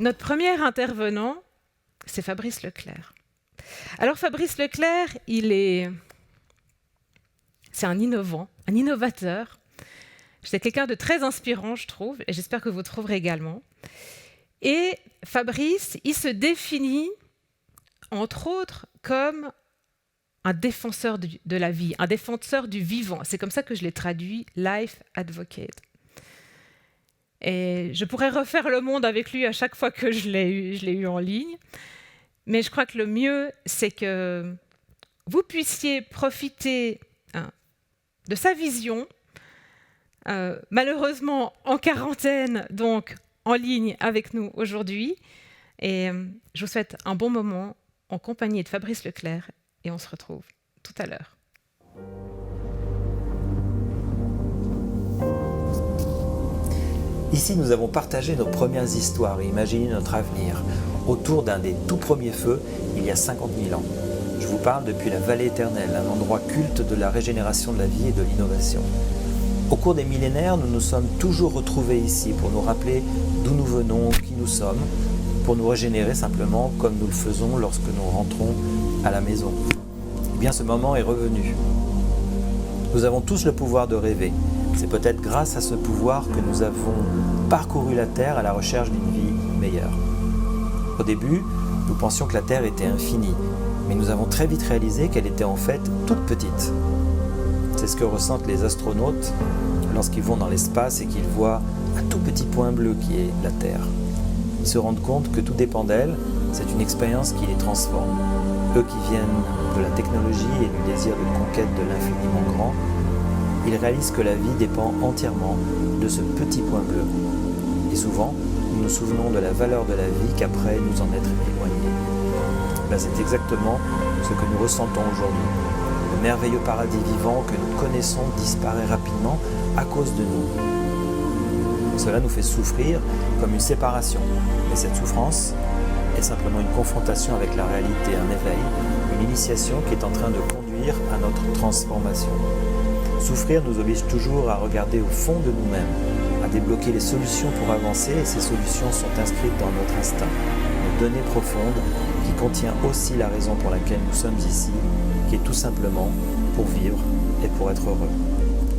Notre premier intervenant, c'est Fabrice Leclerc. Alors Fabrice Leclerc, c'est un innovant, un innovateur. C'est quelqu'un de très inspirant, je trouve, et j'espère que vous trouverez également. Et Fabrice, il se définit, entre autres, comme un défenseur de la vie, un défenseur du vivant. C'est comme ça que je l'ai traduit, Life Advocate. Et je pourrais refaire le monde avec lui à chaque fois que je l'ai eu en ligne. Mais je crois que le mieux, c'est que vous puissiez profiter de sa vision, malheureusement en quarantaine, donc en ligne avec nous aujourd'hui. Et je vous souhaite un bon moment en compagnie de Fabrice Leclerc et on se retrouve tout à l'heure. Ici, nous avons partagé nos premières histoires et imaginé notre avenir autour d'un des tout premiers feux il y a 50 000 ans. Je vous parle depuis la Vallée éternelle, un endroit culte de la régénération de la vie et de l'innovation. Au cours des millénaires, nous nous sommes toujours retrouvés ici pour nous rappeler d'où nous venons, qui nous sommes, pour nous régénérer simplement comme nous le faisons lorsque nous rentrons à la maison. Eh bien, ce moment est revenu. Nous avons tous le pouvoir de rêver. C'est peut-être grâce à ce pouvoir que nous avons parcouru la Terre à la recherche d'une vie meilleure. Au début, nous pensions que la Terre était infinie, mais nous avons très vite réalisé qu'elle était en fait toute petite. C'est ce que ressentent les astronautes lorsqu'ils vont dans l'espace et qu'ils voient un tout petit point bleu qui est la Terre. Ils se rendent compte que tout dépend d'elle, c'est une expérience qui les transforme. Eux qui viennent de la technologie et du désir de conquête de l'infiniment grand, ils réalisent que la vie dépend entièrement de ce petit point bleu. Et souvent, nous nous souvenons de la valeur de la vie qu'après nous en être éloignés. C'est exactement ce que nous ressentons aujourd'hui. Le merveilleux paradis vivant que nous connaissons disparaît rapidement à cause de nous. Cela nous fait souffrir comme une séparation. Et cette souffrance est simplement une confrontation avec la réalité, un éveil, une initiation qui est en train de conduire à notre transformation. Souffrir nous oblige toujours à regarder au fond de nous-mêmes, à débloquer les solutions pour avancer, et ces solutions sont inscrites dans notre instinct, nos données profondes, qui contient aussi la raison pour laquelle nous sommes ici, qui est tout simplement pour vivre et pour être heureux.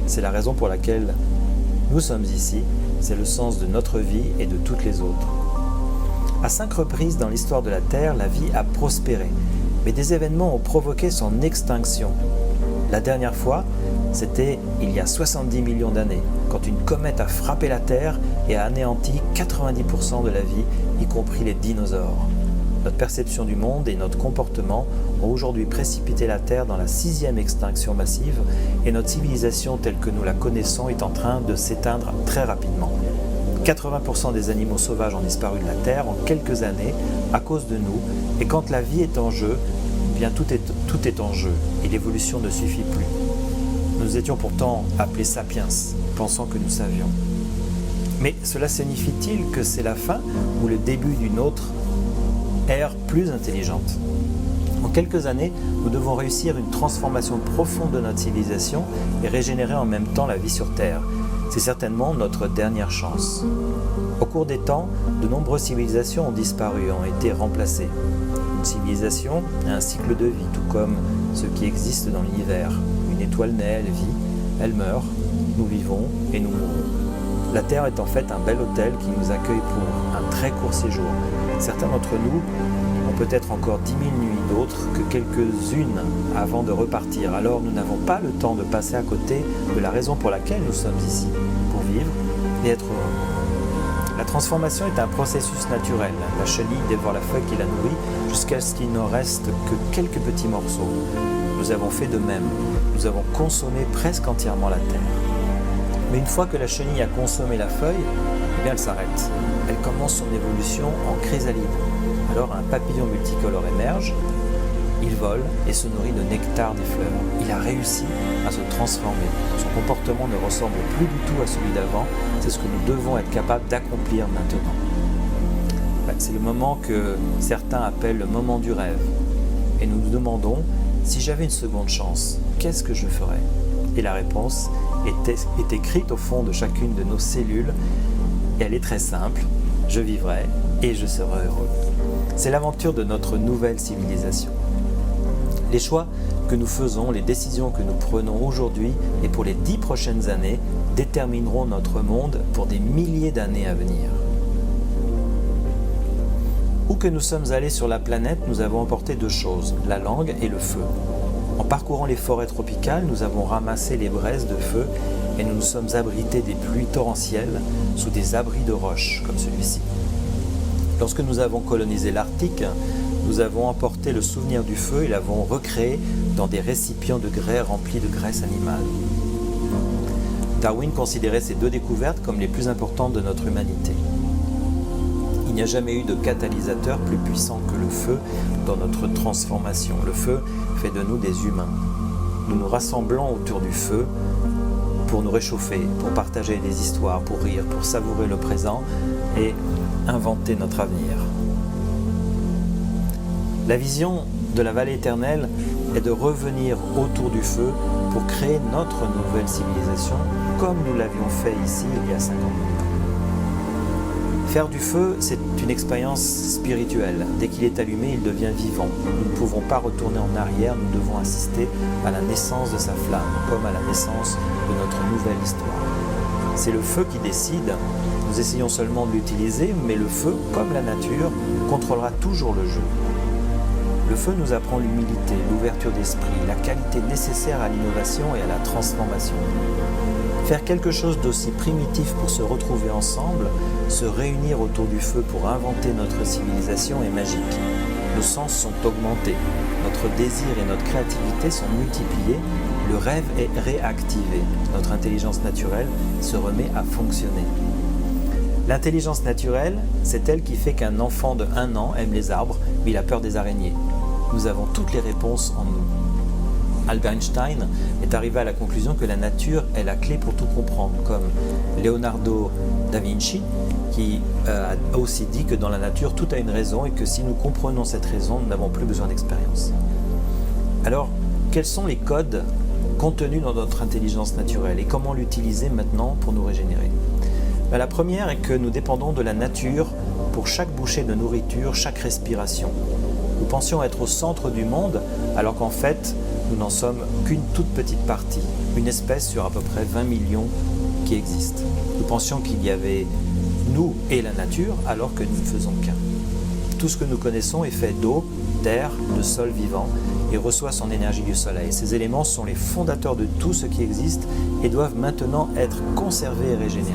C'est la raison pour laquelle nous sommes ici, c'est le sens de notre vie et de toutes les autres. À 5 reprises dans l'histoire de la Terre, la vie a prospéré, mais des événements ont provoqué son extinction. La dernière fois, c'était il y a 70 millions d'années, quand une comète a frappé la Terre et a anéanti 90% de la vie, y compris les dinosaures. Notre perception du monde et notre comportement ont aujourd'hui précipité la Terre dans la 6e extinction massive et notre civilisation telle que nous la connaissons est en train de s'éteindre très rapidement. 80% des animaux sauvages ont disparu de la Terre en quelques années à cause de nous, et quand la vie est en jeu, eh bien tout est en jeu et l'évolution ne suffit plus. Nous étions pourtant appelés sapiens, pensant que nous savions. Mais cela signifie-t-il que c'est la fin ou le début d'une autre ère plus intelligente? En quelques années, nous devons réussir une transformation profonde de notre civilisation et régénérer en même temps la vie sur Terre. C'est certainement notre dernière chance. Au cours des temps, de nombreuses civilisations ont disparu, ont été remplacées. Une civilisation a un cycle de vie, tout comme ce qui existe dans l'univers. Une étoile naît, elle vit, elle meurt, nous vivons et nous mourons. La Terre est en fait un bel hôtel qui nous accueille pour un très court séjour. Certains d'entre nous ont peut-être encore 10 000 nuits, d'autres que quelques-unes avant de repartir. Alors nous n'avons pas le temps de passer à côté de la raison pour laquelle nous sommes ici, pour vivre et être heureux. La transformation est un processus naturel. La chenille dévore la feuille qui la nourrit jusqu'à ce qu'il ne reste que quelques petits morceaux. Nous avons fait de même. Nous avons consommé presque entièrement la terre. Mais une fois que la chenille a consommé la feuille, eh bien elle s'arrête. Elle commence son évolution en chrysalide. Alors un papillon multicolore émerge, il vole et se nourrit de nectar des fleurs. Il a réussi à se transformer. Son comportement ne ressemble plus du tout à celui d'avant. C'est ce que nous devons être capables d'accomplir maintenant. C'est le moment que certains appellent le moment du rêve. Et nous nous demandons, si j'avais une seconde chance, qu'est-ce que je ferais? Et la réponse est écrite au fond de chacune de nos cellules. Et elle est très simple. je vivrai et je serai heureux. C'est l'aventure de notre nouvelle civilisation. Les choix que nous faisons, les décisions que nous prenons aujourd'hui et pour les 10 prochaines années détermineront notre monde pour des milliers d'années à venir. Où que nous sommes allés sur la planète, nous avons emporté 2 choses, la langue et le feu. En parcourant les forêts tropicales, nous avons ramassé les braises de feu et nous nous sommes abrités des pluies torrentielles sous des abris de roches comme celui-ci. Lorsque nous avons colonisé l'Arctique, nous avons emporté le souvenir du feu et l'avons recréé dans des récipients de grès remplis de graisse animale. Darwin considérait ces 2 découvertes comme les plus importantes de notre humanité. Il n'y a jamais eu de catalyseur plus puissant que le feu dans notre transformation. Le feu fait de nous des humains. Nous nous rassemblons autour du feu pour nous réchauffer, pour partager des histoires, pour rire, pour savourer le présent et inventer notre avenir. La vision de la vallée éternelle est de revenir autour du feu pour créer notre nouvelle civilisation comme nous l'avions fait ici il y a 50 000 ans. Faire du feu, c'est une expérience spirituelle. Dès qu'il est allumé, il devient vivant. Nous ne pouvons pas retourner en arrière, nous devons assister à la naissance de sa flamme, comme à la naissance de notre nouvelle histoire. C'est le feu qui décide, nous essayons seulement de l'utiliser, mais le feu, comme la nature, contrôlera toujours le jeu. Le feu nous apprend l'humilité, l'ouverture d'esprit, la qualité nécessaire à l'innovation et à la transformation. Faire quelque chose d'aussi primitif pour se retrouver ensemble, se réunir autour du feu pour inventer notre civilisation est magique. Nos sens sont augmentés, notre désir et notre créativité sont multipliés, le rêve est réactivé, notre intelligence naturelle se remet à fonctionner. L'intelligence naturelle, c'est elle qui fait qu'un enfant de 1 an aime les arbres, mais il a peur des araignées. Nous avons toutes les réponses en nous. Albert Einstein est arrivé à la conclusion que la nature est la clé pour tout comprendre, comme Leonardo da Vinci, qui a aussi dit que dans la nature, tout a une raison et que si nous comprenons cette raison, nous n'avons plus besoin d'expérience. Alors, quels sont les codes contenus dans notre intelligence naturelle et comment l'utiliser maintenant pour nous régénérer ? La première est que nous dépendons de la nature pour chaque bouchée de nourriture, chaque respiration. Nous pensions être au centre du monde, alors qu'en fait, nous n'en sommes qu'une toute petite partie, une espèce sur à peu près 20 millions qui existent. Nous pensions qu'il y avait nous et la nature, alors que nous ne faisons qu'un. Tout ce que nous connaissons est fait d'eau, d'air, de sol vivant et reçoit son énergie du soleil. Ces éléments sont les fondateurs de tout ce qui existe et doivent maintenant être conservés et régénérés.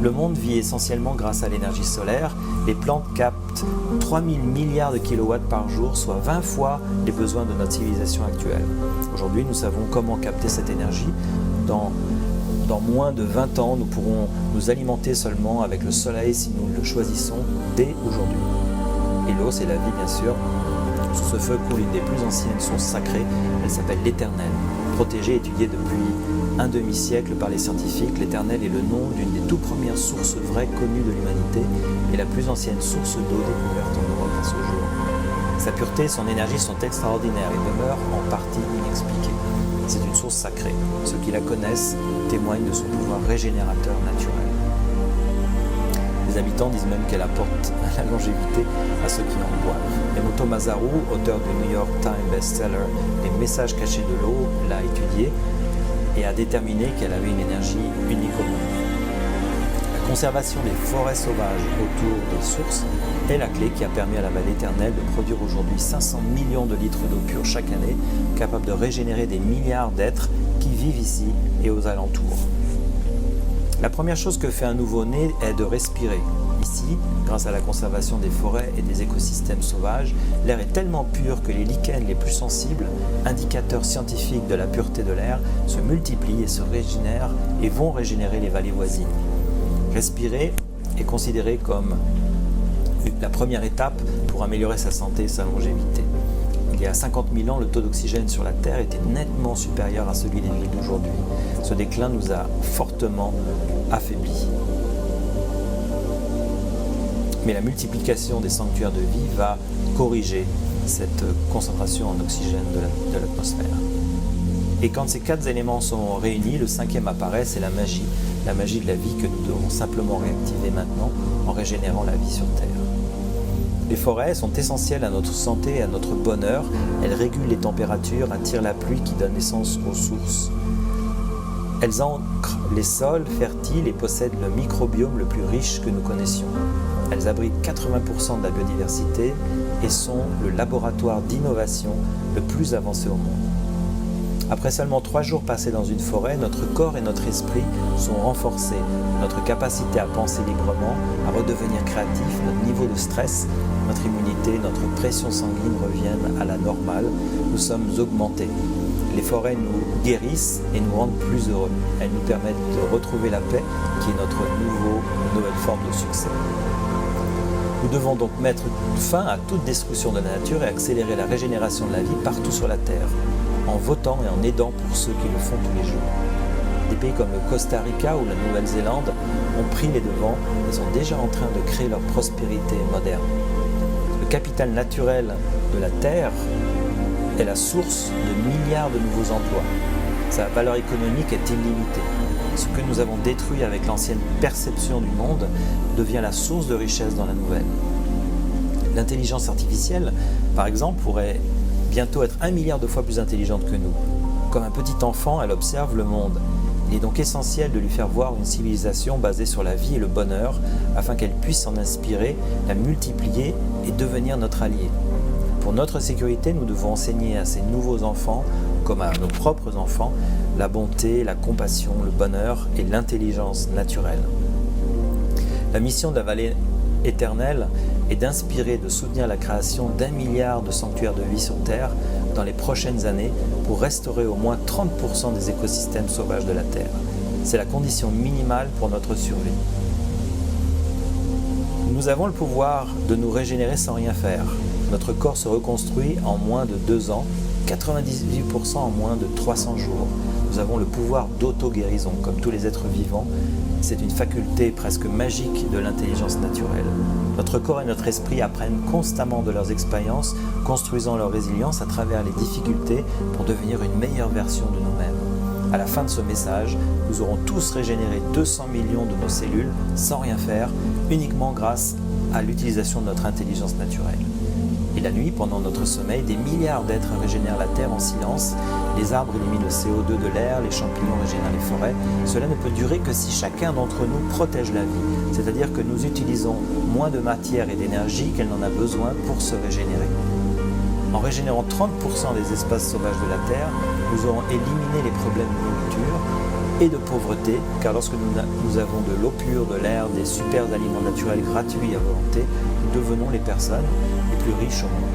Le monde vit essentiellement grâce à l'énergie solaire. Les plantes captent 3000 milliards de kilowatts par jour, soit 20 fois les besoins de notre civilisation actuelle. Aujourd'hui, nous savons comment capter cette énergie. Dans moins de 20 ans, nous pourrons nous alimenter seulement avec le soleil si nous le choisissons dès aujourd'hui. Et l'eau, c'est la vie, bien sûr. Sous ce feu coule une des plus anciennes sources sacrées. Elle s'appelle l'Éternel. Protégée et étudiée depuis un demi-siècle par les scientifiques, l'Éternel est le nom d'une des toutes premières sources vraies connues de l'humanité et la plus ancienne source d'eau découverte en Europe à ce jour. Sa pureté et son énergie sont extraordinaires et demeurent en partie inexpliquées. C'est une source sacrée. Ceux qui la connaissent témoignent de son pouvoir régénérateur naturel. Les habitants disent même qu'elle apporte la longévité à ceux qui en boivent. Emoto Masaru, auteur du New York Times best-seller Les messages cachés de l'eau, l'a étudiée et a déterminé qu'elle avait une énergie unique au monde. La conservation des forêts sauvages autour des sources est la clé qui a permis à la vallée éternelle de produire aujourd'hui 500 millions de litres d'eau pure chaque année, capable de régénérer des milliards d'êtres qui vivent ici et aux alentours. La première chose que fait un nouveau-né est de respirer. Ici, grâce à la conservation des forêts et des écosystèmes sauvages, l'air est tellement pur que les lichens les plus sensibles, indicateurs scientifiques de la pureté de l'air, se multiplient et se régénèrent et vont régénérer les vallées voisines. Respirer est considéré comme la première étape pour améliorer sa santé et sa longévité. Il y a 50 000 ans, le taux d'oxygène sur la Terre était nettement supérieur à celui des villes d'aujourd'hui. Ce déclin nous a fortement affaiblis. Mais la multiplication des sanctuaires de vie va corriger cette concentration en oxygène de l'atmosphère. Et quand ces 4 éléments sont réunis, le 5e apparaît, c'est la magie. la magie de la vie que nous devons simplement réactiver maintenant en régénérant la vie sur Terre. Les forêts sont essentielles à notre santé et à notre bonheur. Elles régulent les températures, attirent la pluie qui donne naissance aux sources. Elles ancrent les sols fertiles et possèdent le microbiome le plus riche que nous connaissions. Elles abritent 80% de la biodiversité et sont le laboratoire d'innovation le plus avancé au monde. Après seulement 3 jours passés dans une forêt, notre corps et notre esprit sont renforcés. Notre capacité à penser librement, à redevenir créatif, notre niveau de stress, notre immunité, notre pression sanguine reviennent à la normale. Nous sommes augmentés. Les forêts nous guérissent et nous rendent plus heureux. Elles nous permettent de retrouver la paix, qui est notre nouvelle forme de succès. Nous devons donc mettre fin à toute destruction de la nature et accélérer la régénération de la vie partout sur la Terre, en votant et en aidant pour ceux qui le font tous les jours. Des pays comme le Costa Rica ou la Nouvelle-Zélande ont pris les devants et sont déjà en train de créer leur prospérité moderne. Le capital naturel de la Terre est la source de milliards de nouveaux emplois. Sa valeur économique est illimitée. Ce que nous avons détruit avec l'ancienne perception du monde devient la source de richesse dans la nouvelle. L'intelligence artificielle, par exemple, pourrait bientôt être 1 milliard de fois plus intelligente que nous. Comme un petit enfant, elle observe le monde. Il est donc essentiel de lui faire voir une civilisation basée sur la vie et le bonheur, afin qu'elle puisse s'en inspirer, la multiplier et devenir notre allié. Pour notre sécurité, nous devons enseigner à ces nouveaux enfants, comme à nos propres enfants, la bonté, la compassion, le bonheur et l'intelligence naturelle. La mission de la vallée éternelle est d'inspirer et de soutenir la création d'1 milliard de sanctuaires de vie sur Terre dans les prochaines années pour restaurer au moins 30% des écosystèmes sauvages de la Terre. C'est la condition minimale pour notre survie. Nous avons le pouvoir de nous régénérer sans rien faire. Notre corps se reconstruit en moins de 2 ans, 98% en moins de 300 jours. Nous avons le pouvoir d'auto-guérison, comme tous les êtres vivants. C'est une faculté presque magique de l'intelligence naturelle. Notre corps et notre esprit apprennent constamment de leurs expériences, construisant leur résilience à travers les difficultés pour devenir une meilleure version de nous-mêmes. À la fin de ce message, nous aurons tous régénéré 200 millions de nos cellules sans rien faire, uniquement grâce à l'utilisation de notre intelligence naturelle. Et la nuit, pendant notre sommeil, des milliards d'êtres régénèrent la Terre en silence. Les arbres éliminent le CO2 de l'air, les champignons régénèrent les forêts. Cela ne peut durer que si chacun d'entre nous protège la vie, c'est-à-dire que nous utilisons moins de matière et d'énergie qu'elle n'en a besoin pour se régénérer. En régénérant 30% des espaces sauvages de la Terre, nous aurons éliminé les problèmes de nourriture et de pauvreté, car lorsque nous avons de l'eau pure, de l'air, des super aliments naturels gratuits à volonté, nous devenons les personnes les plus riches au monde.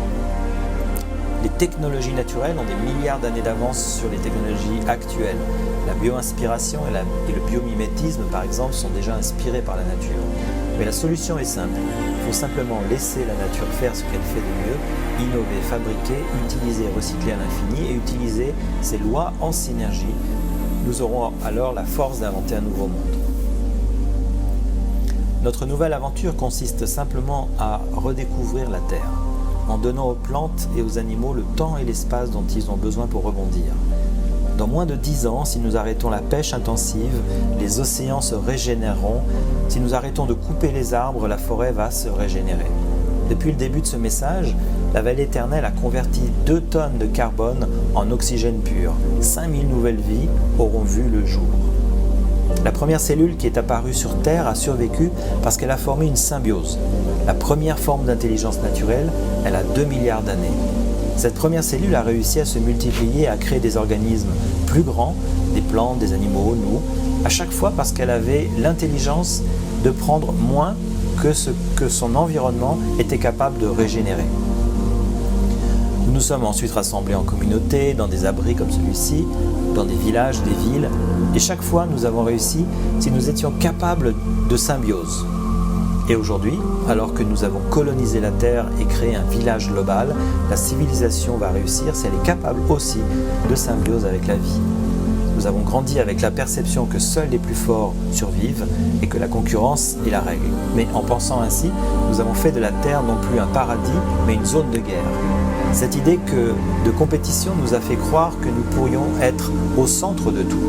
Les technologies naturelles ont des milliards d'années d'avance sur les technologies actuelles. La bio-inspiration et le biomimétisme, par exemple, sont déjà inspirés par la nature. Mais la solution est simple. Il faut simplement laisser la nature faire ce qu'elle fait de mieux, innover, fabriquer, utiliser et recycler à l'infini et utiliser ces lois en synergie. Nous aurons alors la force d'inventer un nouveau monde. Notre nouvelle aventure consiste simplement à redécouvrir la Terre, en donnant aux plantes et aux animaux le temps et l'espace dont ils ont besoin pour rebondir. Dans moins de 10 ans, si nous arrêtons la pêche intensive, les océans se régénéreront. Si nous arrêtons de couper les arbres, la forêt va se régénérer. Depuis le début de ce message, la vallée éternelle a converti 2 tonnes de carbone en oxygène pur. 5000 nouvelles vies auront vu le jour. La première cellule qui est apparue sur Terre a survécu parce qu'elle a formé une symbiose. La première forme d'intelligence naturelle, elle a 2 milliards d'années. Cette première cellule a réussi à se multiplier et à créer des organismes plus grands, des plantes, des animaux, nous, à chaque fois parce qu'elle avait l'intelligence de prendre moins que ce que son environnement était capable de régénérer. Nous nous sommes ensuite rassemblés en communauté, dans des abris comme celui-ci, dans des villages, des villes, et chaque fois nous avons réussi si nous étions capables de symbiose. Et aujourd'hui, alors que nous avons colonisé la Terre et créé un village global, la civilisation va réussir si elle est capable aussi de symbiose avec la vie. Nous avons grandi avec la perception que seuls les plus forts survivent et que la concurrence est la règle. Mais en pensant ainsi, nous avons fait de la Terre non plus un paradis, mais une zone de guerre. Cette idée de compétition nous a fait croire que nous pourrions être au centre de tout.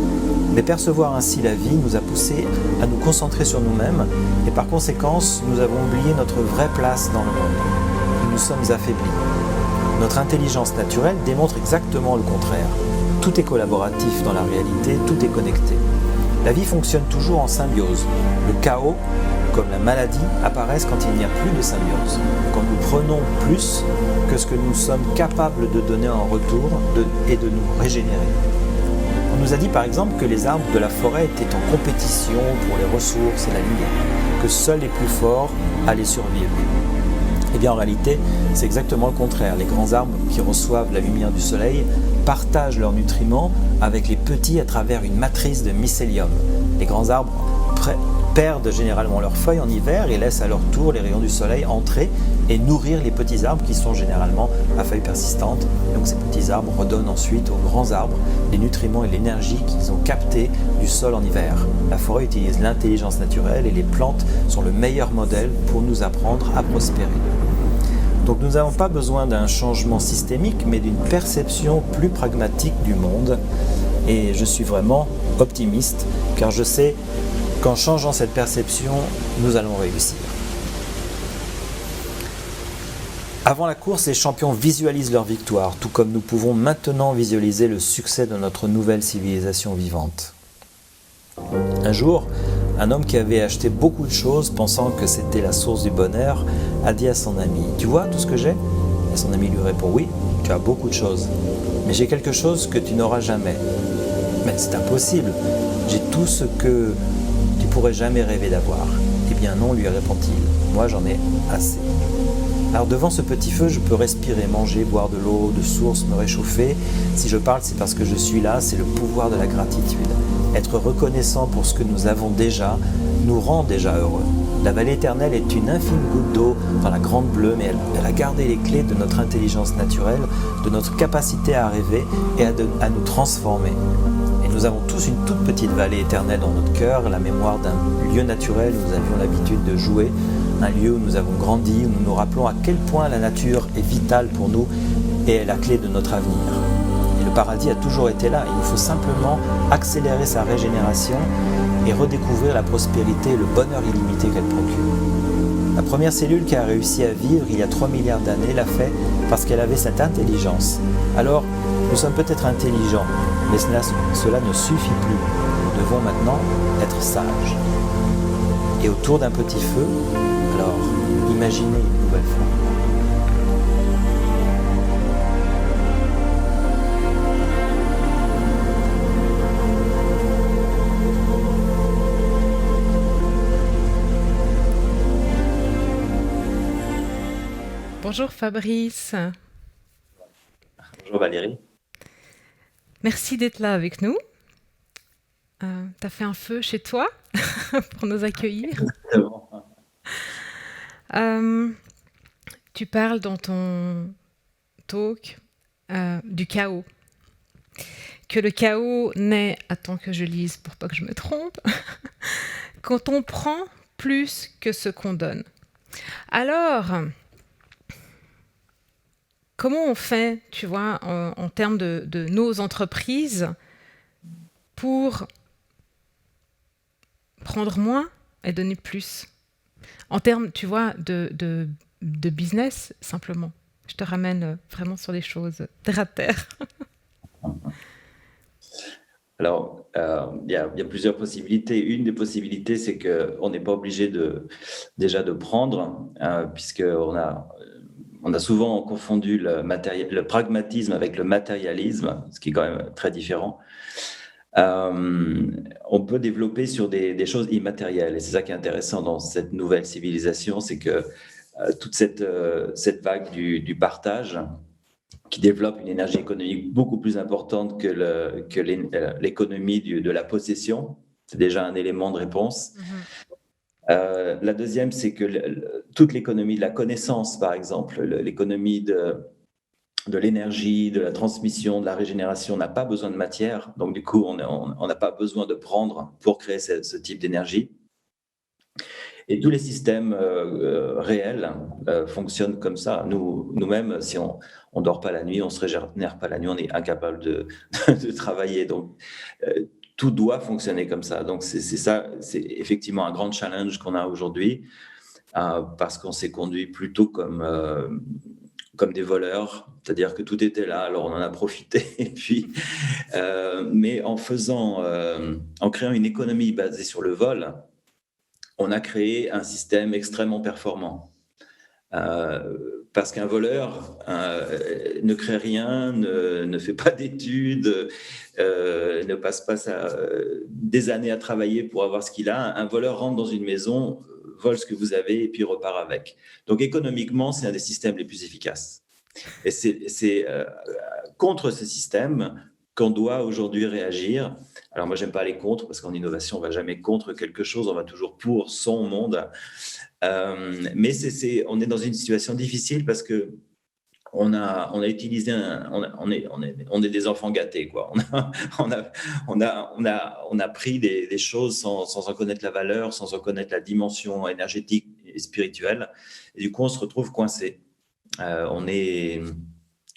Mais percevoir ainsi la vie nous a poussés à nous concentrer sur nous-mêmes et par conséquence, nous avons oublié notre vraie place dans le monde. Nous nous sommes affaiblis. Notre intelligence naturelle démontre exactement le contraire. Tout est collaboratif dans la réalité, tout est connecté. La vie fonctionne toujours en symbiose. Le chaos, comme la maladie, apparaissent quand il n'y a plus de symbiose. Quand nous prenons plus que ce que nous sommes capables de donner en retour et de nous régénérer. On nous a dit par exemple que les arbres de la forêt étaient en compétition pour les ressources et la lumière, que seuls les plus forts allaient survivre. Eh bien en réalité, c'est exactement le contraire. Les grands arbres qui reçoivent la lumière du soleil partagent leurs nutriments avec les petits à travers une matrice de mycélium. Les grands arbres perdent généralement leurs feuilles en hiver et laissent à leur tour les rayons du soleil entrer et nourrir les petits arbres qui sont généralement à feuilles persistantes. Donc ces petits arbres redonnent ensuite aux grands arbres les nutriments et l'énergie qu'ils ont captés du sol en hiver. La forêt utilise l'intelligence naturelle et les plantes sont le meilleur modèle pour nous apprendre à prospérer. Donc nous n'avons pas besoin d'un changement systémique, mais d'une perception plus pragmatique du monde. Et je suis vraiment optimiste, car je sais qu'en changeant cette perception, nous allons réussir. Avant la course, les champions visualisent leur victoire, tout comme nous pouvons maintenant visualiser le succès de notre nouvelle civilisation vivante. Un jour, un homme qui avait acheté beaucoup de choses, pensant que c'était la source du bonheur, a dit à son ami « Tu vois tout ce que j'ai ?» Et son ami lui répond « Oui, tu as beaucoup de choses, mais j'ai quelque chose que tu n'auras jamais. » « Mais c'est impossible, j'ai tout ce que tu pourrais jamais rêver d'avoir. » « Eh bien non, lui répond-il, moi j'en ai assez. » Alors devant ce petit feu, je peux respirer, manger, boire de l'eau, de source, me réchauffer. Si je parle, c'est parce que je suis là, c'est le pouvoir de la gratitude. Être reconnaissant pour ce que nous avons déjà nous rend déjà heureux. La vallée éternelle est une infime goutte d'eau dans la grande bleue, mais elle a gardé les clés de notre intelligence naturelle, de notre capacité à rêver et à nous transformer. Et nous avons tous une toute petite vallée éternelle dans notre cœur, la mémoire d'un lieu naturel où nous avions l'habitude de jouer, un lieu où nous avons grandi, où nous nous rappelons à quel point la nature est vitale pour nous et est la clé de notre avenir. Et le paradis a toujours été là, il nous faut simplement accélérer sa régénération et redécouvrir la prospérité et le bonheur illimité qu'elle procure. La première cellule qui a réussi à vivre il y a 3 milliards d'années l'a fait parce qu'elle avait cette intelligence. Alors, nous sommes peut-être intelligents, mais cela ne suffit plus. Nous devons maintenant être sages. Et autour d'un petit feu, alors imaginez une nouvelle fois. Bonjour Fabrice. Bonjour Valérie. Merci d'être là avec nous. Tu as fait un feu chez toi pour nous accueillir. Exactement. Tu parles dans ton talk du chaos. Que le chaos naît, attends que je lise pour pas que je me trompe, quand on prend plus que ce qu'on donne. Alors, comment on fait, tu vois, en termes de nos entreprises pour prendre moins et donner plus? En termes, tu vois, de business, simplement. Je te ramène vraiment sur des choses terre à terre. Alors, il y a plusieurs possibilités. Une des possibilités, c'est qu'on n'est pas obligé déjà de prendre, puisqu'on a souvent confondu le pragmatisme avec le matérialisme, ce qui est quand même très différent. On peut développer sur des choses immatérielles. Et c'est ça qui est intéressant dans cette nouvelle civilisation, c'est que toute cette vague du partage qui développe une énergie économique beaucoup plus importante que l'économie de la possession. C'est déjà un élément de réponse. La deuxième, c'est que toute l'économie de la connaissance, par exemple, l'économie de l'énergie, de la transmission, de la régénération n'a pas besoin de matière. Donc, du coup, on n'a pas besoin de prendre pour créer ce type d'énergie. Et tous les systèmes réels fonctionnent comme ça. Nous-mêmes, si on ne dort pas la nuit, on ne se régénère pas la nuit, on est incapable de travailler. Donc, tout doit fonctionner comme ça. Donc, c'est ça, c'est effectivement un grand challenge qu'on a aujourd'hui, parce qu'on s'est conduit plutôt comme des voleurs, c'est-à-dire que tout était là, alors on en a profité. Et puis, mais en créant une économie basée sur le vol, on a créé un système extrêmement performant. Parce qu'un voleur ne crée rien, ne fait pas d'études, ne passe pas des années à travailler pour avoir ce qu'il a. Un voleur rentre dans une maison, vole ce que vous avez et puis repart avec. Donc économiquement, c'est un des systèmes les plus efficaces. Et c'est contre ce système qu'on doit aujourd'hui réagir. Alors moi, j'aime pas aller contre, parce qu'en innovation, on va jamais contre quelque chose, on va toujours pour son monde. Mais on est dans une situation difficile parce que on a utilisé on est des enfants gâtés, quoi. On a pris des choses sans en connaître la valeur, sans en connaître la dimension énergétique et spirituelle. Et du coup, on se retrouve coincé. On est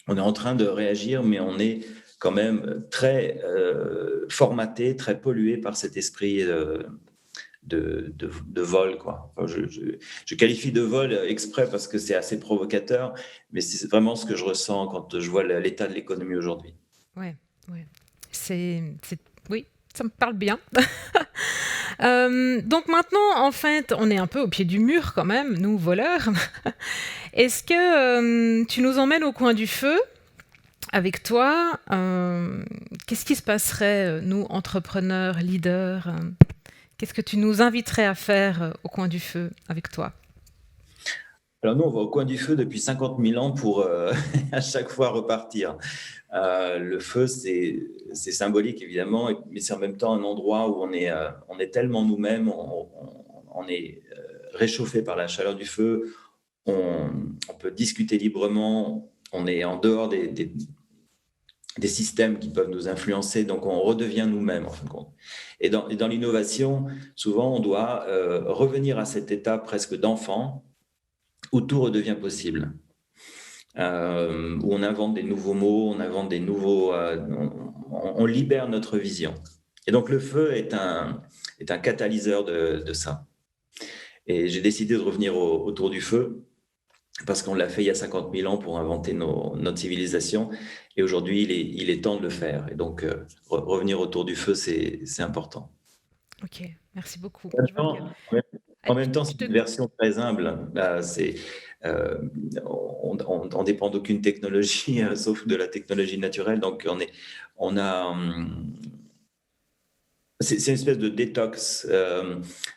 en train de réagir, mais on est quand même très formaté, très pollué par cet esprit de vol, quoi. Enfin, je qualifie de vol exprès parce que c'est assez provocateur, mais c'est vraiment ce que je ressens quand je vois l'état de l'économie aujourd'hui. Ouais. Oui, ça me parle bien. Donc maintenant, en fait, on est un peu au pied du mur quand même, nous voleurs. Est-ce que tu nous emmènes au coin du feu avec toi? Qu'est-ce qui se passerait, nous, entrepreneurs, leaders? Qu'est-ce que tu nous inviterais à faire au coin du feu avec toi? Alors nous, on va au coin du feu depuis 50 000 ans pour à chaque fois repartir. Le feu, c'est symbolique évidemment, mais c'est en même temps un endroit où on est tellement nous-mêmes, on est réchauffé par la chaleur du feu, on peut discuter librement, on est en dehors des systèmes qui peuvent nous influencer, donc on redevient nous-mêmes en fin de compte. Et dans l'innovation, souvent on doit revenir à cet état presque d'enfant où tout redevient possible. Où on invente des nouveaux mots, on invente des nouveaux, on libère notre vision. Et donc le feu est un catalyseur de ça. Et j'ai décidé de revenir autour du feu parce qu'on l'a fait il y a 50 000 ans pour inventer notre civilisation. Et aujourd'hui, il est temps de le faire. Et donc revenir autour du feu, c'est important. Ok, merci beaucoup. En même temps, c'est une version très humble. Là, on dépend d'aucune technologie, sauf de la technologie naturelle. Donc, c'est une espèce de détox,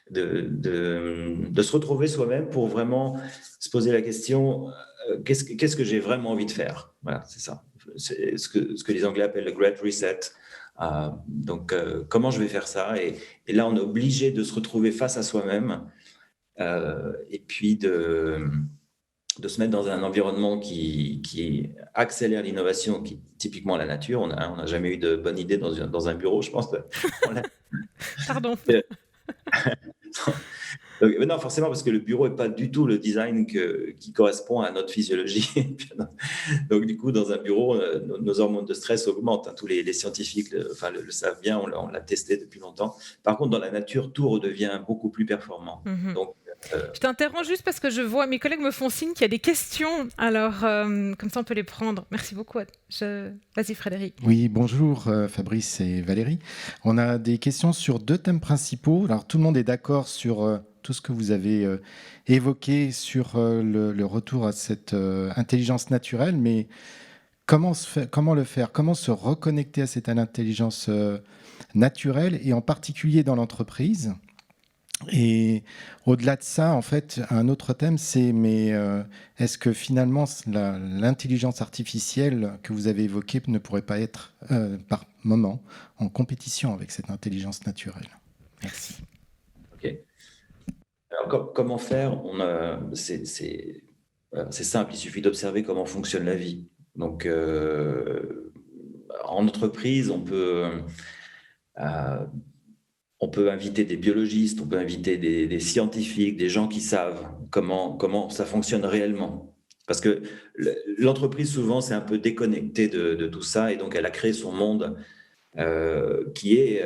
de se retrouver soi-même pour vraiment se poser la question, qu'est-ce que j'ai vraiment envie de faire? Voilà, c'est ça. C'est ce que les Anglais appellent le Great Reset. Donc, comment je vais faire ça? Et là, on est obligé de se retrouver face à soi-même et puis de se mettre dans un environnement qui accélère l'innovation, qui typiquement la nature. On n'a jamais eu de bonne idée dans un bureau, je pense. Pardon. Donc, non, forcément, parce que le bureau n'est pas du tout le design qui correspond à notre physiologie. Donc, du coup, dans un bureau, nos hormones de stress augmentent. Tous les scientifiques le savent bien, on l'a testé depuis longtemps. Par contre, dans la nature, tout redevient beaucoup plus performant. Mm-hmm. Donc, je t'interromps juste parce que je vois, mes collègues me font signe qu'il y a des questions. Alors, comme ça, on peut les prendre. Merci beaucoup. Vas-y, Frédéric. Oui, bonjour Fabrice et Valérie. On a des questions sur 2 thèmes principaux. Alors, tout le monde est d'accord sur tout ce que vous avez évoqué sur le retour à cette intelligence naturelle, mais comment le faire? Comment se reconnecter à cette intelligence naturelle, et en particulier dans l'entreprise? Et au-delà de ça, en fait, un autre thème, c'est est-ce que finalement l'intelligence artificielle que vous avez évoquée ne pourrait pas être par moment en compétition avec cette intelligence naturelle? Merci. Ok. Alors, comment faire? C'est simple, il suffit d'observer comment fonctionne la vie. Donc, en entreprise, on peut inviter des biologistes, on peut inviter des scientifiques, des gens qui savent comment ça fonctionne réellement. Parce que l'entreprise, souvent, c'est un peu déconnecté de tout ça, et donc elle a créé son monde qui est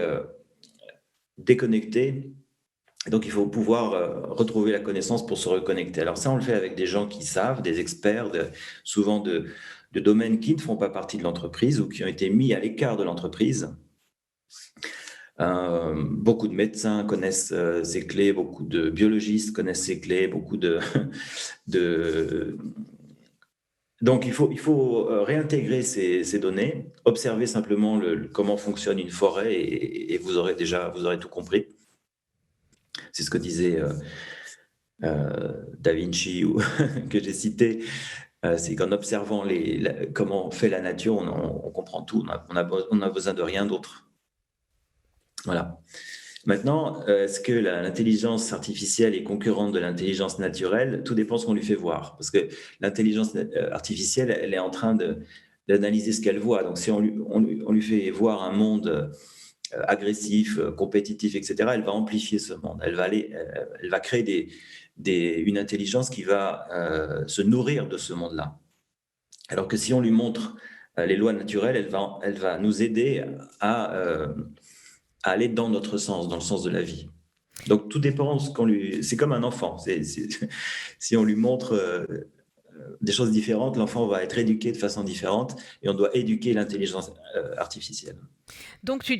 déconnecté. Donc, il faut pouvoir retrouver la connaissance pour se reconnecter. Alors ça, on le fait avec des gens qui savent, des experts, souvent de domaines qui ne font pas partie de l'entreprise ou qui ont été mis à l'écart de l'entreprise. Beaucoup de médecins connaissent ces clés, beaucoup de biologistes connaissent ces clés, beaucoup Donc, il faut réintégrer ces données, observer simplement comment fonctionne une forêt et vous aurez tout compris. C'est ce que disait Da Vinci ou que j'ai cité. C'est qu'en observant comment fait la nature, on comprend tout. On a besoin de rien d'autre. Voilà. Maintenant, est-ce que l'intelligence artificielle est concurrente de l'intelligence naturelle? Tout dépend de ce qu'on lui fait voir. Parce que l'intelligence artificielle, elle est en train d'analyser ce qu'elle voit. Donc, si on lui fait voir un monde agressif, compétitif, etc., elle va amplifier ce monde. Elle va créer une intelligence qui va se nourrir de ce monde-là. Alors que si on lui montre les lois naturelles, elle va nous aider à aller dans notre sens, dans le sens de la vie. Donc tout dépend de ce qu'on lui... C'est comme un enfant. Si on lui montre des choses différentes, l'enfant va être éduqué de façon différente et on doit éduquer l'intelligence artificielle. Donc,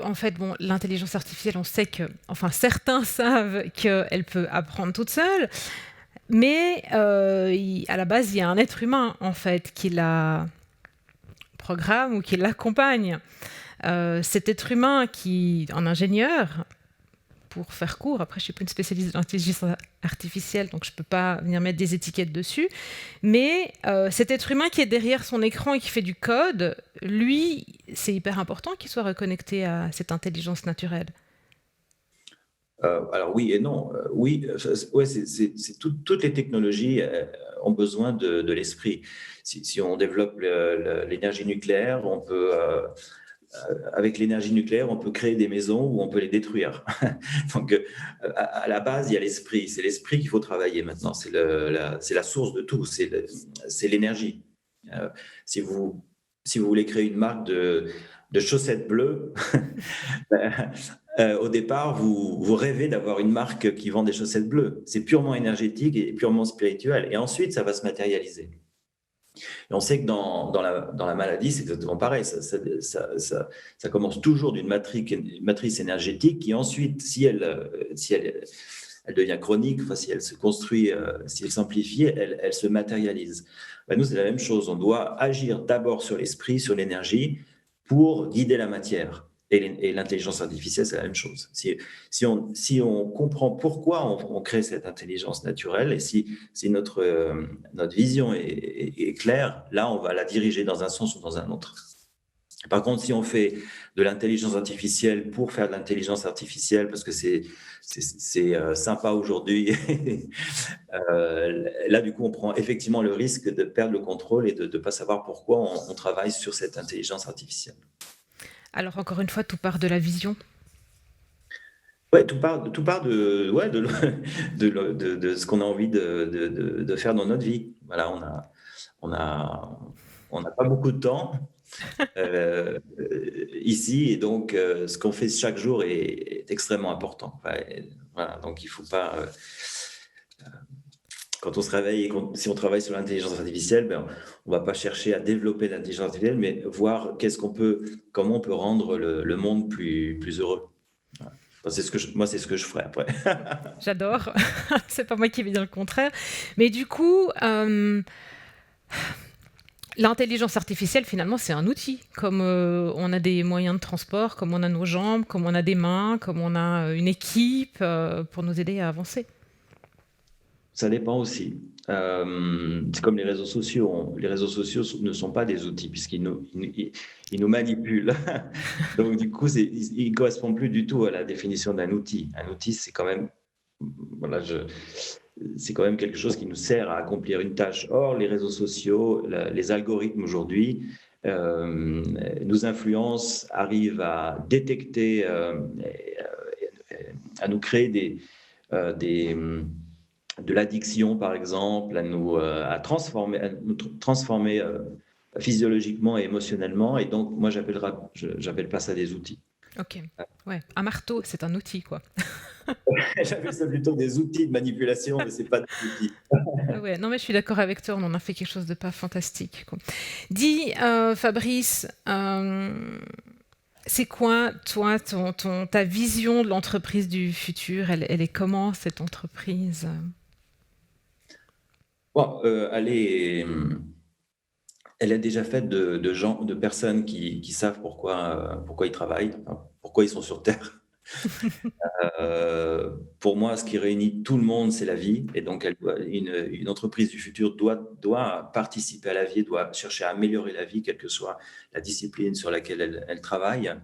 en fait, bon, l'intelligence artificielle, on sait certains savent qu'elle peut apprendre toute seule, mais à la base, il y a un être humain, en fait, qui la programme ou qui l'accompagne. Cet être humain un ingénieur, pour faire court, après je ne suis pas une spécialiste de l'intelligence artificielle, donc je ne peux pas venir mettre des étiquettes dessus, mais cet être humain qui est derrière son écran et qui fait du code, lui, c'est hyper important qu'il soit reconnecté à cette intelligence naturelle. Alors oui et non. Oui, toutes les technologies ont besoin de l'esprit. Si on développe l'énergie nucléaire, on peut... avec l'énergie nucléaire, on peut créer des maisons ou on peut les détruire. Donc, à la base, il y a l'esprit. C'est l'esprit qu'il faut travailler maintenant. C'est la source de tout. C'est l'énergie. Si vous voulez créer une marque de chaussettes bleues, au départ, vous rêvez d'avoir une marque qui vend des chaussettes bleues. C'est purement énergétique et purement spirituel. Et ensuite, ça va se matérialiser. Et on sait que dans la maladie, c'est exactement pareil. Ça commence toujours d'une matrice énergétique qui ensuite, si elle devient chronique, enfin, si elle se construit, si elle s'amplifie, elle se matérialise. Ben, nous, c'est la même chose. On doit agir d'abord sur l'esprit, sur l'énergie, pour guider la matière. Et l'intelligence artificielle, c'est la même chose. Si on comprend pourquoi on crée cette intelligence naturelle et si notre vision est claire, là, on va la diriger dans un sens ou dans un autre. Par contre, si on fait de l'intelligence artificielle pour faire de l'intelligence artificielle, parce que c'est sympa aujourd'hui, là, du coup, on prend effectivement le risque de perdre le contrôle et de ne pas savoir pourquoi on travaille sur cette intelligence artificielle. Alors, encore une fois, tout part de la vision. Ouais, tout part de ce qu'on a envie de faire dans notre vie. Voilà, on n'a pas beaucoup de temps ici, et donc ce qu'on fait chaque jour est extrêmement important. Voilà, donc il ne faut pas... quand on se réveille et si on travaille sur l'intelligence artificielle, on ne va pas chercher à développer l'intelligence artificielle, mais voir comment on peut rendre le monde plus heureux. Voilà. Moi, c'est ce que je ferais après. J'adore. C'est pas moi qui vais dire le contraire. Mais du coup, l'intelligence artificielle, finalement, c'est un outil. Comme on a des moyens de transport, comme on a nos jambes, comme on a des mains, comme on a une équipe pour nous aider à avancer. Ça dépend aussi. C'est comme les réseaux sociaux. Les réseaux sociaux ne sont pas des outils puisqu'ils nous manipulent. Donc, du coup, ils ne correspondent plus du tout à la définition d'un outil. Un outil, c'est quand même, c'est quand même quelque chose qui nous sert à accomplir une tâche. Or, les réseaux sociaux, les algorithmes aujourd'hui, nous influencent, arrivent à détecter, à nous créer de l'addiction, par exemple, à nous transformer physiologiquement et émotionnellement. Et donc, moi, j'appelle pas ça des outils. Ok. Ouais. Un marteau, c'est un outil, quoi. J'appelle ça plutôt des outils de manipulation, mais c'est pas des outils. Ouais. Non, mais je suis d'accord avec toi. On en a fait quelque chose de pas fantastique, quoi. Dis, Fabrice, c'est quoi, toi, ta vision de l'entreprise du futur? Elle est comment, cette entreprise? Bon, elle est déjà faite de gens, de personnes qui savent pourquoi ils travaillent, enfin, pourquoi ils sont sur Terre. Pour moi, ce qui réunit tout le monde, c'est la vie. Et donc, une entreprise du futur doit participer à la vie, doit chercher à améliorer la vie, quelle que soit la discipline sur laquelle elle travaille.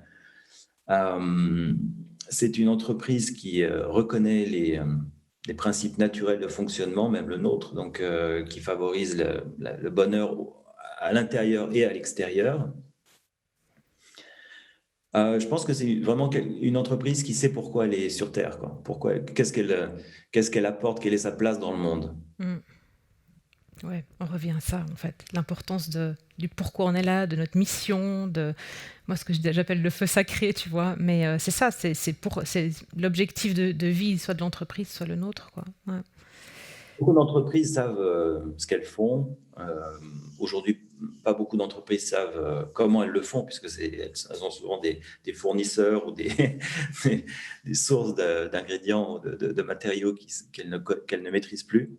C'est une entreprise qui reconnaît les principes naturels de fonctionnement, même le nôtre, donc qui favorise le bonheur à l'intérieur et à l'extérieur. Je pense que c'est vraiment une entreprise qui sait pourquoi elle est sur Terre, quoi. Qu'est-ce qu'elle apporte, quelle est sa place dans le monde. Ouais, on revient à ça, en fait. L'importance du pourquoi on est là, de notre mission, moi, ce que j'appelle le feu sacré, tu vois. Mais c'est ça, c'est l'objectif de vie, soit de l'entreprise, soit le nôtre, quoi. Ouais. Beaucoup d'entreprises savent ce qu'elles font. Aujourd'hui, pas beaucoup d'entreprises savent comment elles le font, puisque elles ont souvent des fournisseurs ou des sources d'ingrédients, de matériaux qu'elles ne maîtrisent plus.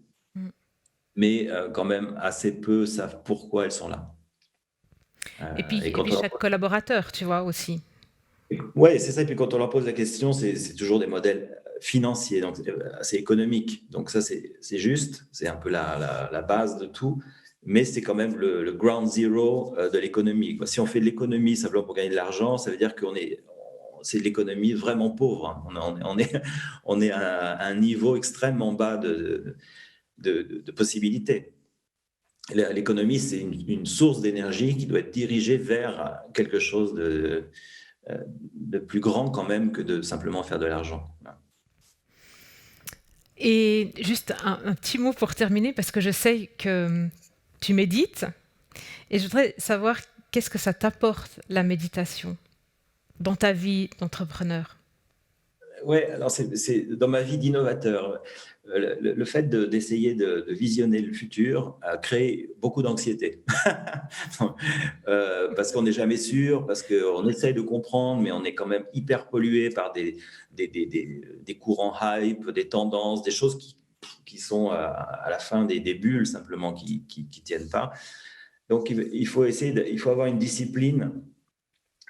Mais quand même, assez peu savent pourquoi elles sont là. Et puis chaque collaborateur, tu vois, aussi. Oui, c'est ça. Et puis quand on leur pose la question, c'est toujours des modèles financiers, donc c'est économique. Donc ça, c'est juste, c'est un peu la base de tout, mais c'est quand même le ground zero de l'économie. Si on fait de l'économie simplement pour gagner de l'argent, ça veut dire c'est de l'économie vraiment pauvre. On est à un niveau extrêmement bas de possibilités. L'économie, c'est une source d'énergie qui doit être dirigée vers quelque chose de plus grand quand même que de simplement faire de l'argent. Et juste un petit mot pour terminer, parce que je sais que tu médites, et je voudrais savoir qu'est-ce que ça t'apporte, la méditation, dans ta vie d'entrepreneur. Oui, alors c'est dans ma vie d'innovateur. Le fait d'essayer de visionner le futur a créé beaucoup d'anxiété. Parce qu'on n'est jamais sûr, parce qu'on essaye de comprendre, mais on est quand même hyper pollué par des courants hype, des tendances, des choses qui sont à la fin des bulles simplement, qui tiennent pas. Donc il faut avoir une discipline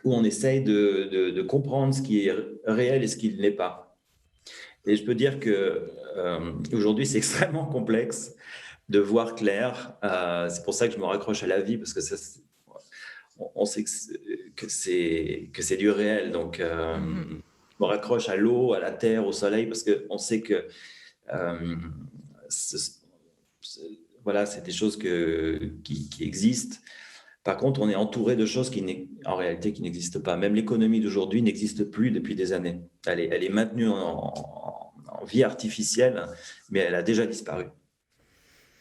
où on essaye de comprendre ce qui est réel et ce qui ne l'est pas. Et je peux dire qu'aujourd'hui, c'est extrêmement complexe de voir clair. C'est pour ça que je me raccroche à la vie, parce que on sait que c'est du réel. Donc, je me raccroche à l'eau, à la terre, au soleil, parce qu'on sait que voilà, c'est des choses qui existent. Par contre, on est entouré de choses en réalité qui n'existent pas. Même l'économie d'aujourd'hui n'existe plus depuis des années. Elle est maintenue en vie artificielle, mais elle a déjà disparu.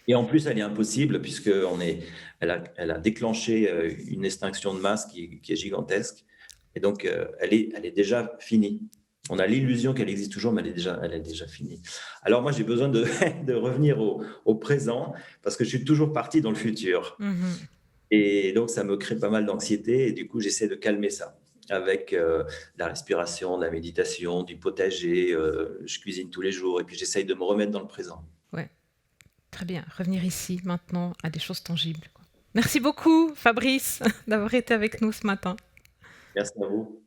Et en plus, elle est impossible puisqu'elle a déclenché une extinction de masse qui est gigantesque. Et donc, elle est déjà finie. On a l'illusion qu'elle existe toujours, mais elle est déjà finie. Alors moi, j'ai besoin de revenir au présent parce que je suis toujours parti dans le futur. Et donc, ça me crée pas mal d'anxiété et du coup, j'essaie de calmer ça avec la respiration, la méditation, du potager. Je cuisine tous les jours et puis j'essaye de me remettre dans le présent. Ouais, très bien. Revenir ici, maintenant, à des choses tangibles, quoi. Merci beaucoup, Fabrice, d'avoir été avec nous ce matin. Merci à vous.